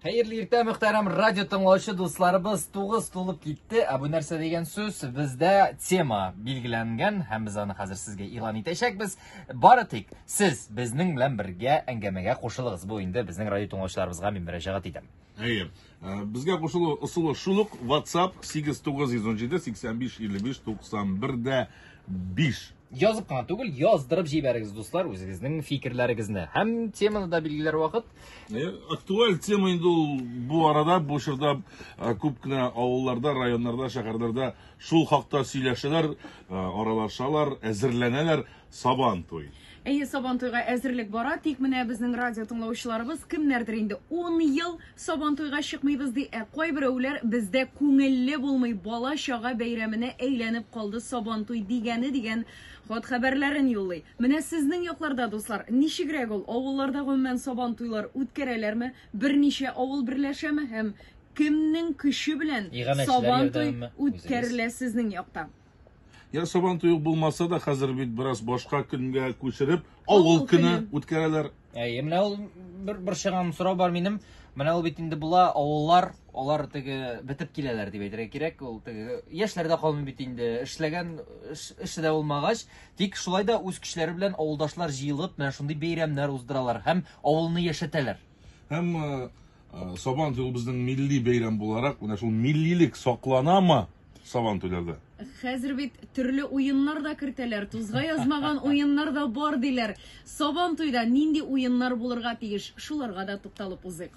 Hayırlı irte muhterem radyo tınlauchi dostlarımız 9 tolup gitti. Bu narsa degan söz bizde tema belgilengen hem biz onu hazır sizge ilan etecek. Biz baratik siz bizning bilan birga angamega qo'shilasiz. Bu endi bizning radyo tınlauchilarimizga men murojaat etaman. Hayır. Bizga qo'shilib ушулuk WhatsApp 8917 85 55 91'de 5. Yozib qana tugul, yozdirib jibarigiz do'stlar, o'zingizning fikrlaringizni. Ham temada da belgilar vaqt. Aktual tema endi bu arada bu yerda ko'pgina avullarda, rayonlarda, shaharlarda shul haqda сөйләшәләр, аралашалар, әзерләнәләр Сабан той. Сабан тойга әзерлек бара, тик менә безнең радио тыңлаучыларыбыз кемнәрдер инде 10 ел Сабан тойга чыкмыйбыз ди. Кайберәүләр бездә күңелле булмый, бала чага бәйрәменә әйләнеп калды Сабан той дигән хат хәбәрләрен юллый. Менә сезнең якларда дуслар, ничегрәк ул авылларда гомумән Сабан туйлар үткәрәләрме? Берничә авыл берләшәме һәм кемнең көче белән Сабан той үткәрелә сезнең якта? Ya Сабан туйы булмаса да хәзер бит бераз башка көнгә күчереп, авыл көне үткәрәләр. Менә ул бер чыган сорау бар минем. Менә ул бит инде була авыллар, алар теге бетеп киләләр дип әйтергә кирәк. Ул теге яшьләрдә калмый бит инде, эшләгән эше дә булмагач, тик шулай да үз кешеләре белән авылдашлар җыелып, менә шундый бәйрәмнәр уздыралар һәм авылны яшәтәләр. Һәм Сабан туйы безнең милли бәйрәм буларак, менә шул миллилек сакланамы Сабан туйларда? Хәзер бит төрле уеннар да кертәләр, тузга язмаган уеннар да бар диләр. Сабан туйда нинди уеннар булырга тиеш, шуларга да тукталып узыйк.